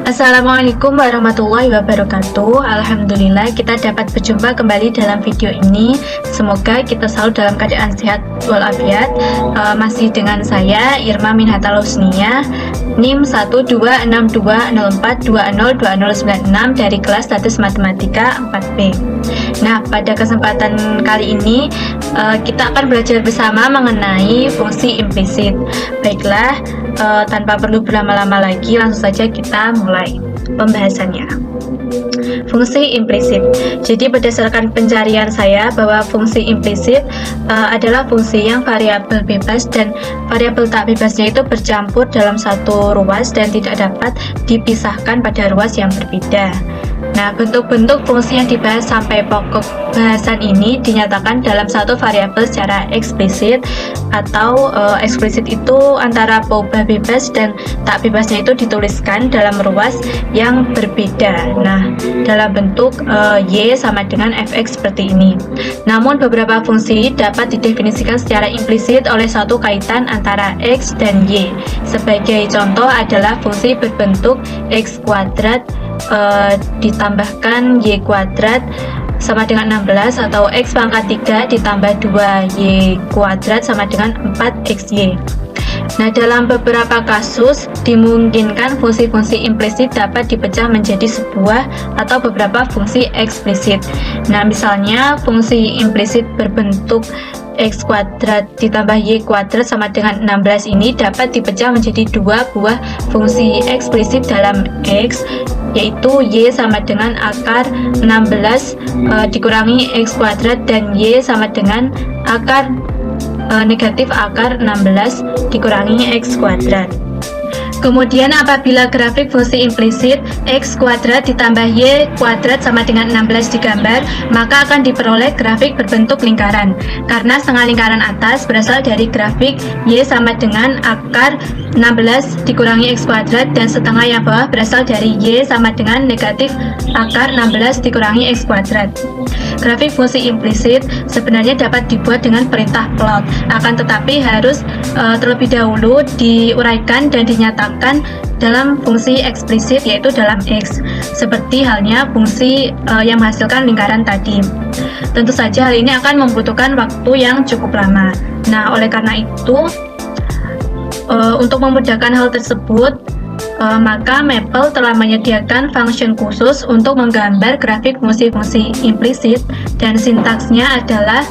Assalamualaikum warahmatullahi wabarakatuh. Alhamdulillah kita dapat berjumpa kembali dalam video ini. Semoga kita selalu dalam keadaan sehat walafiat. Masih dengan saya Irma Minhatal Husniyah, NIM 1262042020996 dari kelas status matematika 4B. Nah, pada kesempatan kali ini kita akan belajar bersama mengenai fungsi implisit. Baiklah, tanpa perlu berlama-lama lagi, langsung saja kita mulai pembahasannya. Fungsi implisit. Jadi berdasarkan pencarian saya bahwa fungsi implisit adalah fungsi yang variabel bebas dan variabel tak bebasnya itu bercampur dalam satu ruas dan tidak dapat dipisahkan pada ruas yang berbeda. Nah, bentuk-bentuk fungsi yang dibahas sampai pokok bahasan ini dinyatakan dalam satu variabel secara eksplisit, atau eksplisit itu antara peubah bebas dan tak bebasnya itu dituliskan dalam ruas yang berbeda. Nah, dalam bentuk Y sama dengan Fx seperti ini. Namun beberapa fungsi dapat didefinisikan secara implisit oleh suatu kaitan antara X dan Y. Sebagai contoh adalah fungsi berbentuk X kuadrat ditambahkan Y kuadrat sama dengan 16, atau X pangkat 3 ditambah 2Y kuadrat sama dengan 4XY. Nah, dalam beberapa kasus dimungkinkan fungsi-fungsi implisit dapat dipecah menjadi sebuah atau beberapa fungsi eksplisit. Nah, misalnya fungsi implisit berbentuk X kuadrat ditambah Y kuadrat sama dengan 16 ini dapat dipecah menjadi dua buah fungsi eksplisit dalam X, yaitu Y sama dengan akar 16 dikurangi X kuadrat dan Y sama dengan akar negatif akar 16 dikurangi X kuadrat. Kemudian apabila grafik fungsi implisit X kuadrat ditambah Y kuadrat sama dengan 16 digambar, maka akan diperoleh grafik berbentuk lingkaran, karena setengah lingkaran atas berasal dari grafik Y sama dengan akar 16 dikurangi X kuadrat, dan setengah yang bawah berasal dari Y sama dengan negatif akar 16 dikurangi X kuadrat. Grafik fungsi implisit sebenarnya dapat dibuat dengan perintah plot, akan tetapi harus terlebih dahulu diuraikan dan dinyatakan dalam fungsi eksplisit, yaitu dalam X, seperti halnya fungsi yang menghasilkan lingkaran tadi. Tentu saja hal ini akan membutuhkan waktu yang cukup lama. Nah, oleh karena itu, untuk memudahkan hal tersebut, maka Maple telah menyediakan function khusus untuk menggambar grafik fungsi-fungsi implisit, dan sintaksnya adalah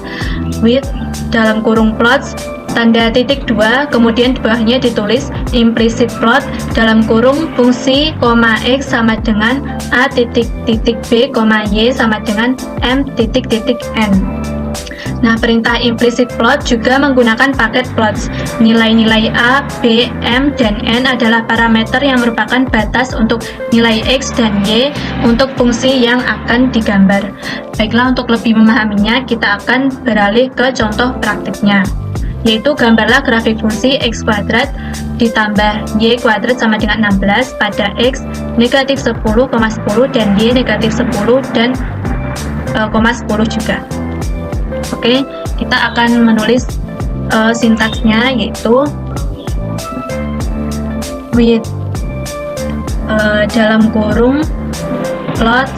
with dalam kurung plots tanda titik 2, kemudian di bawahnya ditulis implicit plot dalam kurung fungsi, X sama dengan A titik titik B, Y sama dengan M titik titik N. Nah, perintah implicit plot juga menggunakan paket plots. Nilai-nilai A, B, M, dan N adalah parameter yang merupakan batas untuk nilai X dan Y untuk fungsi yang akan digambar. Baiklah, untuk lebih memahaminya, kita akan beralih ke contoh praktiknya, yaitu gambarlah grafik fungsi X kuadrat ditambah Y kuadrat sama dengan 16 pada X negatif 10, 10 dan Y negatif 10 dan 10 juga. Oke, kita akan menulis sintaksnya, yaitu with dalam kurung plot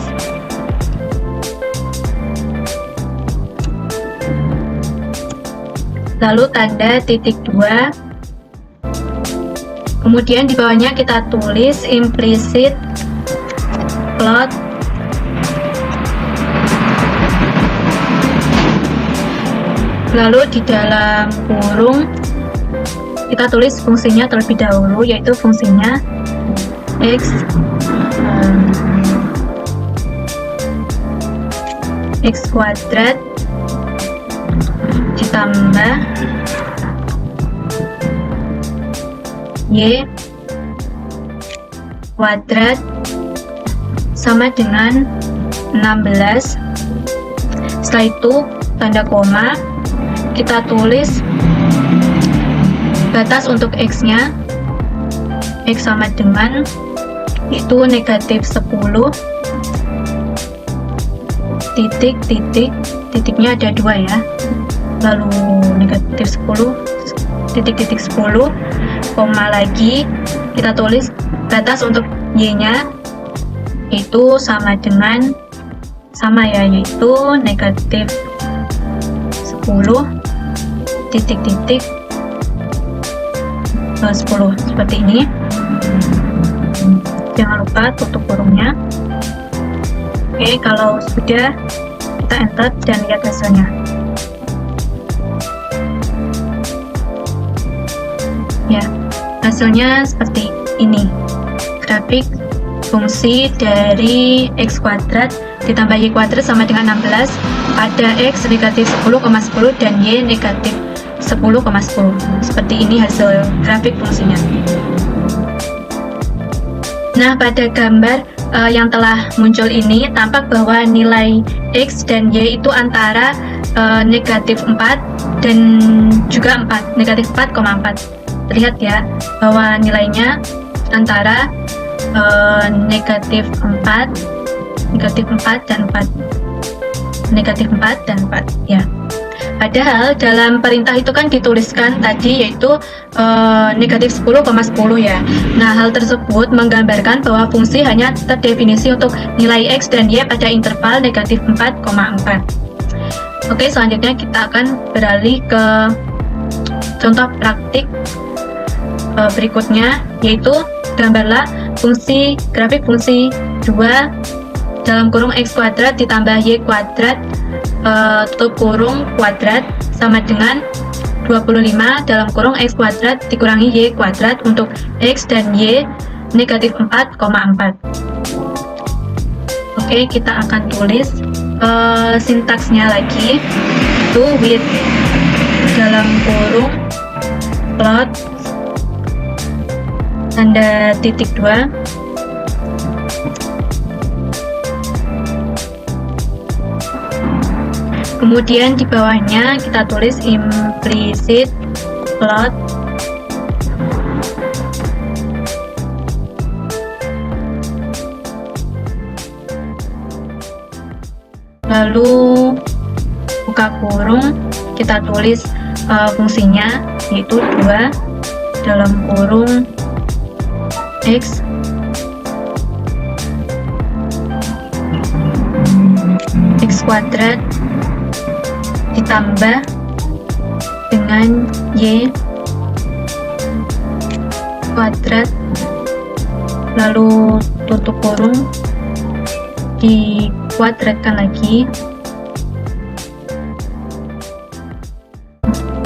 lalu tanda titik 2, kemudian di bawahnya kita tulis implicit plot lalu di dalam kurung kita tulis fungsinya terlebih dahulu, yaitu fungsinya X kuadrat ditambah Y kuadrat sama dengan 16. Setelah itu tanda koma, kita tulis batas untuk X-nya, X sama dengan itu negatif 10 titik titik, titiknya ada 2 ya, lalu negatif 10 titik titik 10, koma lagi, kita tulis batas untuk Y-nya itu sama ya, yaitu negatif 10 titik-titik 10 seperti ini. Jangan lupa tutup kurungnya. Oke, kalau sudah, kita enter dan lihat hasilnya. Ya, hasilnya seperti ini. Grafik fungsi dari x kuadrat ditambah y kuadrat sama dengan 16 pada x negatif 10,10 dan y negatif 10,10. Seperti ini hasil grafik fungsinya. Nah, pada gambar yang telah muncul ini tampak bahwa nilai x dan y itu antara negatif 4 dan juga 4, negatif 4,4. Terlihat ya bahwa nilainya antara negatif 4 dan 4, negatif 4 dan 4 ya. Padahal dalam perintah itu kan dituliskan tadi yaitu negatif 10,10 ya. Nah, hal tersebut menggambarkan bahwa fungsi hanya terdefinisi untuk nilai x dan y pada interval negatif 4,4. Oke, selanjutnya kita akan beralih ke contoh praktik berikutnya, yaitu gambarlah grafik fungsi 2 dalam kurung x kuadrat ditambah y kuadrat tutup kurung kuadrat sama dengan 25 dalam kurung x kuadrat dikurangi y kuadrat untuk x dan y negatif 4,4. Oke, kita akan tulis sintaksnya lagi, itu with dalam kurung plot tanda titik 2 kemudian di bawahnya kita tulis implicit plot lalu buka kurung, kita tulis fungsinya yaitu 2 dalam kurung x kuadrat ditambah dengan y kuadrat lalu tutup kurung dikuadratkan lagi,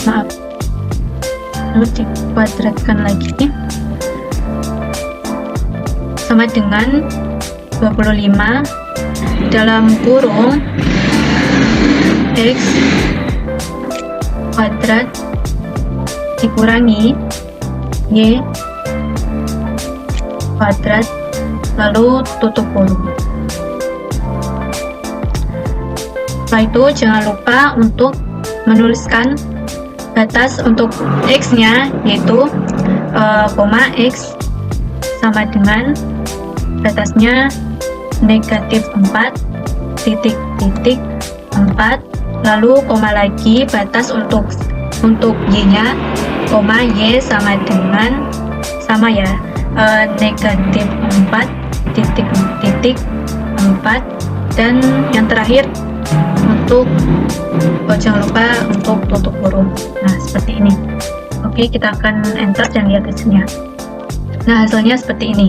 lalu dikuadratkan lagi sama dengan 25 dalam kurung x kuadrat dikurangi y kuadrat lalu tutup kurung. Setelah itu jangan lupa untuk menuliskan batas untuk x-nya yaitu koma x sama dengan batasnya negatif 4 titik-titik 4 lalu koma lagi batas untuk y-nya koma y sama dengan negatif 4 titik-titik 4 dan yang terakhir jangan lupa untuk tutup kurung. Nah, seperti ini. Oke, kita akan enter dan lihat hasilnya. Nah, hasilnya seperti ini.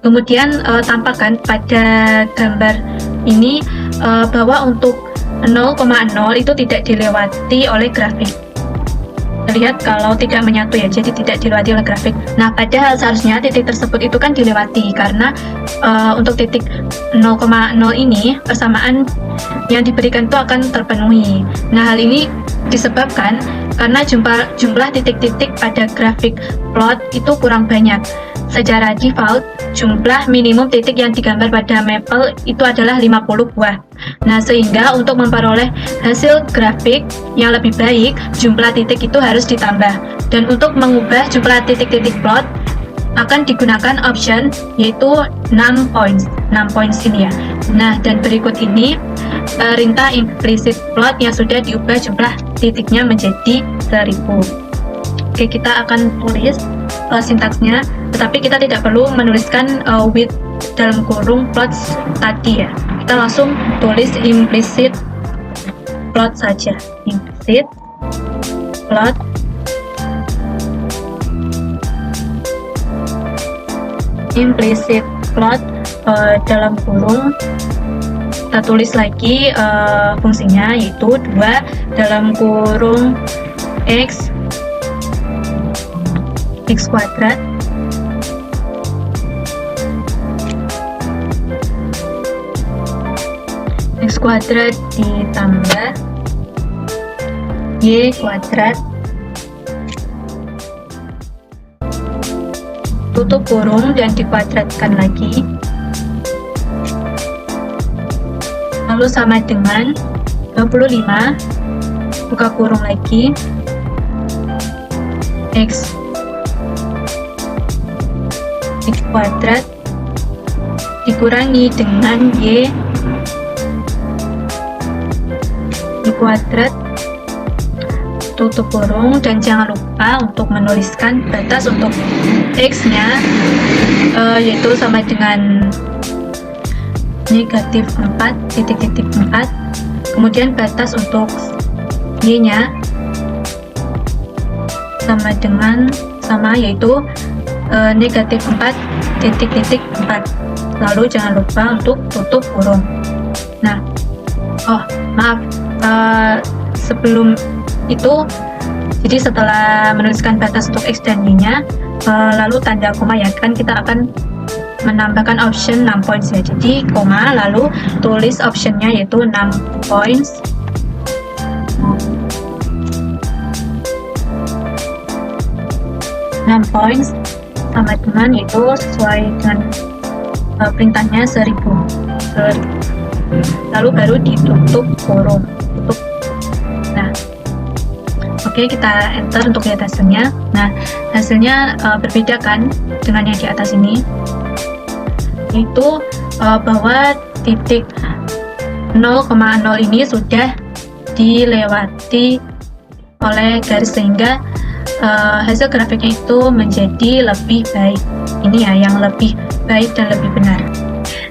Kemudian tampakkan pada gambar ini bahwa untuk 0,0 itu tidak dilewati oleh grafik. Terlihat kalau tidak menyatu ya, jadi tidak dilewati oleh grafik. Nah, padahal seharusnya titik tersebut itu kan dilewati karena untuk titik 0,0 ini persamaan yang diberikan itu akan terpenuhi. Nah, hal ini disebabkan karena jumlah titik-titik pada grafik plot itu kurang banyak. Secara default, jumlah minimum titik yang digambar pada Maple itu adalah 50 buah. Nah, sehingga untuk memperoleh hasil grafik yang lebih baik, jumlah titik itu harus ditambah. Dan untuk mengubah jumlah titik-titik plot, akan digunakan option yaitu 6 points. 6 points ini ya. Nah, dan berikut ini perintah implicit plot yang sudah diubah jumlah titiknya menjadi 1000. Oke, kita akan tulis sintaksnya, tetapi kita tidak perlu menuliskan with dalam kurung plots tadi ya. Kita langsung tulis implicit plot saja, implicit plot dalam kurung kita tulis lagi fungsinya, yaitu 2 dalam kurung x kuadrat ditambah y kuadrat tutup kurung dan dikuadratkan lagi, lalu sama dengan 25 buka kurung lagi x kuadrat dikurangi dengan y kuadrat tutup kurung, dan jangan lupa untuk menuliskan batas untuk x nya yaitu sama dengan negatif 4, kemudian batas untuk y nya sama yaitu negatif 4, lalu jangan lupa untuk tutup kurung. Nah, sebelum itu, jadi setelah menuliskan batas untuk x dan y nya, lalu tanda koma ya, kan kita akan menambahkan option 6 points ya, jadi koma lalu tulis optionnya yaitu 6 points sama dengan, yaitu sesuai dengan perintahnya 1000, lalu baru ditutup kurung. Nah, oke, kita enter untuk lihat hasilnya. Nah, hasilnya berbeda kan dengan yang di atas ini, yaitu bahwa titik 0,0 ini sudah dilewati oleh garis, sehingga hasil grafiknya itu menjadi lebih baik. Ini ya yang lebih baik dan lebih benar.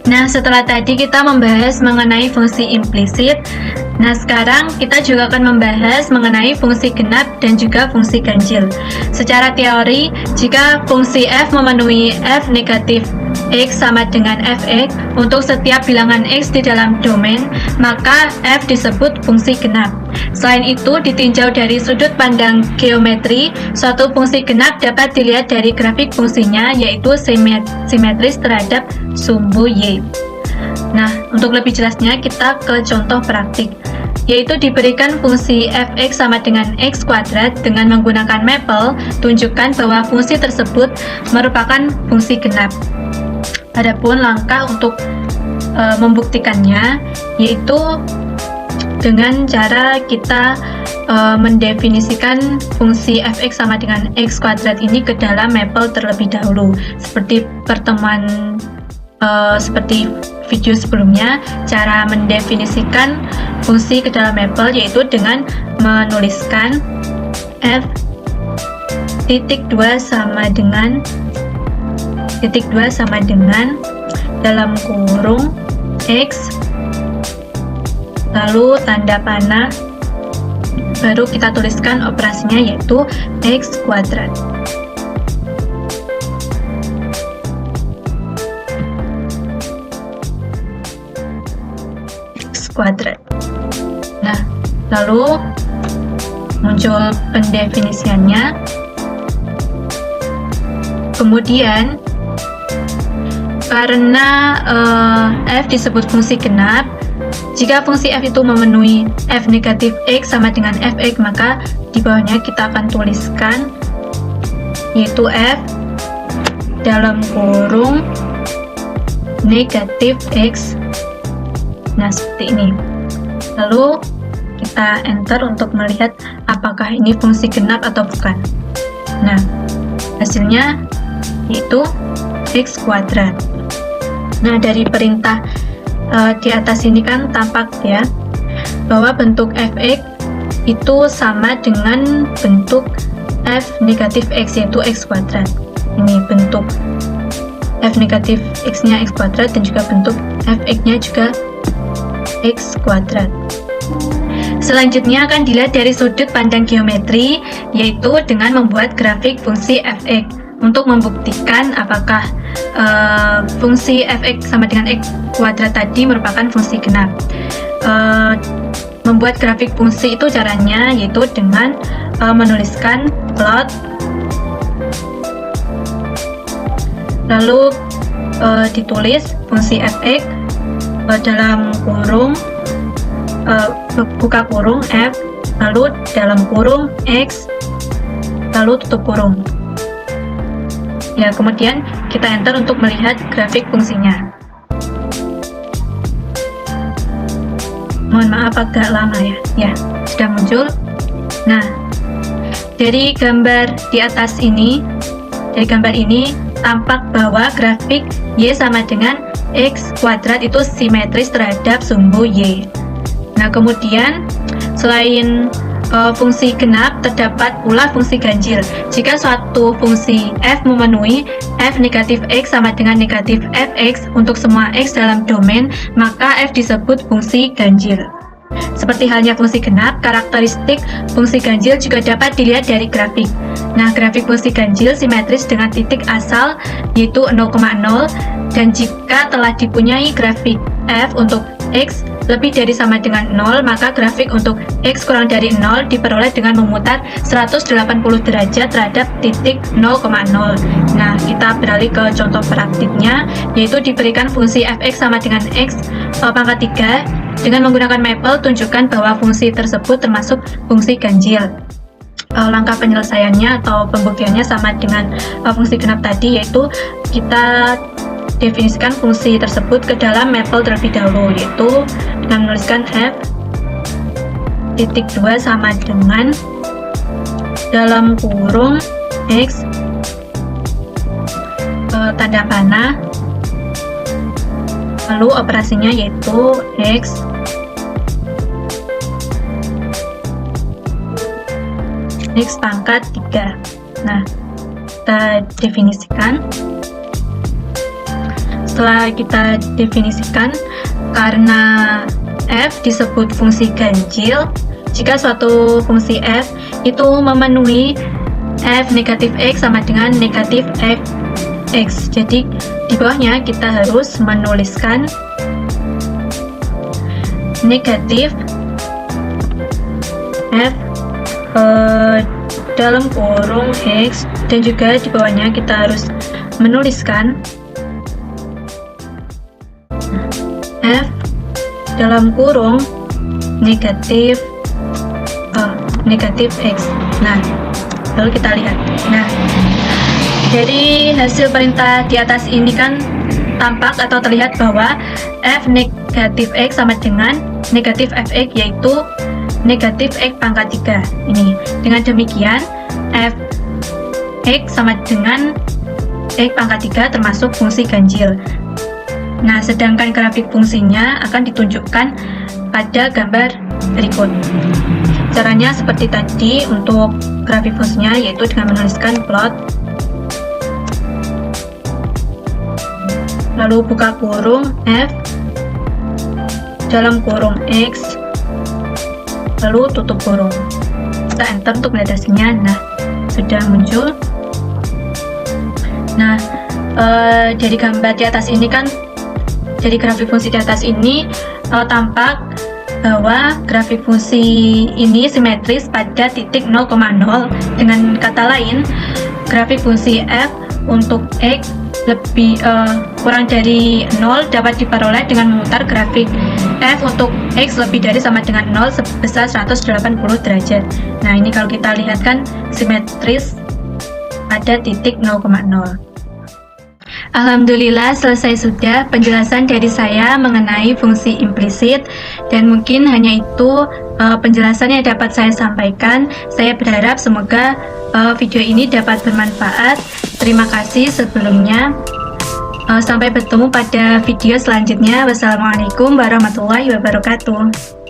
Nah, setelah tadi kita membahas mengenai fungsi implisit, nah sekarang kita juga akan membahas mengenai fungsi genap dan juga fungsi ganjil. Secara teori, jika fungsi f memenuhi f negatif x sama dengan fx untuk setiap bilangan x di dalam domain, maka f disebut fungsi genap. Selain itu, ditinjau dari sudut pandang geometri, suatu fungsi genap dapat dilihat dari grafik fungsinya, yaitu simetris terhadap sumbu y. Nah, untuk lebih jelasnya kita ke contoh praktik, yaitu diberikan fungsi fx sama dengan x kuadrat dengan menggunakan maple, tunjukkan bahwa fungsi tersebut merupakan fungsi genap. Adapun langkah untuk membuktikannya, yaitu dengan cara kita mendefinisikan fungsi fx sama dengan x kuadrat ini ke dalam maple terlebih dahulu. Seperti seperti video sebelumnya, cara mendefinisikan fungsi ke dalam maple yaitu dengan menuliskan f titik 2 sama dengan dalam kurung x, lalu tanda panah, baru kita tuliskan operasinya yaitu x kuadrat. Nah, lalu muncul pendefinisiannya. Kemudian karena f disebut fungsi genap, jika fungsi f itu memenuhi f negatif x sama dengan fx, maka di bawahnya kita akan tuliskan yaitu f dalam kurung negatif x. Nah, seperti ini. Lalu kita enter untuk melihat apakah ini fungsi genap atau bukan. Nah, hasilnya yaitu x kuadrat. Nah, dari perintah di atas ini kan tampak ya bahwa bentuk fx itu sama dengan bentuk f negatif x, yaitu x kuadrat. Ini bentuk f negatif x-nya x kuadrat dan juga bentuk fx-nya juga x kuadrat. Selanjutnya akan dilihat dari sudut pandang geometri, yaitu dengan membuat grafik fungsi fx untuk membuktikan apakah fungsi fx sama dengan x kuadrat tadi merupakan fungsi genap. Membuat grafik fungsi itu caranya yaitu dengan menuliskan plot, lalu ditulis fungsi fx dalam kurung buka kurung f, lalu dalam kurung x, lalu tutup kurung. Ya, kemudian kita enter untuk melihat grafik fungsinya. Mohon maaf agak lama ya. Ya, sudah muncul. Nah, dari gambar di atas ini, tampak bahwa grafik y sama dengan x kuadrat itu simetris terhadap sumbu y. Nah, kemudian selain fungsi genap, terdapat pula fungsi ganjil. Jika suatu fungsi f memenuhi f negatif x sama dengan negatif fx untuk semua x dalam domain, maka f disebut fungsi ganjil. Seperti halnya fungsi genap, karakteristik fungsi ganjil juga dapat dilihat dari grafik. Nah, grafik fungsi ganjil simetris dengan titik asal yaitu 0,0, dan jika telah dipunyai grafik f untuk x lebih dari sama dengan 0, maka grafik untuk x kurang dari 0 diperoleh dengan memutar 180 derajat terhadap titik 0,0. Nah, kita beralih ke contoh praktiknya, yaitu diberikan fungsi fx sama dengan x pangkat 3. Dengan menggunakan maple, tunjukkan bahwa fungsi tersebut termasuk fungsi ganjil. Langkah penyelesaiannya atau pembuktiannya sama dengan fungsi genap tadi, yaitu kita definisikan fungsi tersebut ke dalam maple terlebih dahulu, yaitu dengan menuliskan f titik 2 sama dengan dalam kurung x tanda panah, lalu operasinya yaitu x pangkat 3. Nah, kita definisikan. Setelah kita definisikan, karena f disebut fungsi ganjil jika suatu fungsi f itu memenuhi f negatif x sama dengan negatif fx. Jadi di bawahnya kita harus menuliskan negatif f dalam kurung x, dan juga di bawahnya kita harus menuliskan f dalam kurung negatif x. Nah, lalu kita lihat. Nah, dari hasil perintah di atas ini kan tampak atau terlihat bahwa f negatif x sama dengan negatif fx, yaitu negatif x pangkat 3 ini. Dengan demikian f x sama dengan x pangkat 3 termasuk fungsi ganjil. Nah, sedangkan grafik fungsinya akan ditunjukkan pada gambar berikut. Caranya seperti tadi untuk grafik fungsinya, yaitu dengan menuliskan plot, lalu buka kurung f dalam kurung x, lalu tutup kurung. Kita enter untuk melihat hasilnya. Nah, sudah muncul. Nah, dari gambar di atas ini kan, dari grafik fungsi di atas ini tampak bahwa grafik fungsi ini simetris pada titik 0,0. Dengan kata lain, grafik fungsi f untuk x lebih kurang dari 0 dapat diperoleh dengan memutar grafik f untuk x lebih dari sama dengan 0 sebesar 180 derajat. Nah, ini kalau kita lihat kan simetris pada titik 0,0. Alhamdulillah, selesai sudah penjelasan dari saya mengenai fungsi implisit, dan mungkin hanya itu penjelasan yang dapat saya sampaikan. Saya berharap semoga video ini dapat bermanfaat. Terima kasih sebelumnya. Sampai bertemu pada video selanjutnya. Wassalamualaikum warahmatullahi wabarakatuh.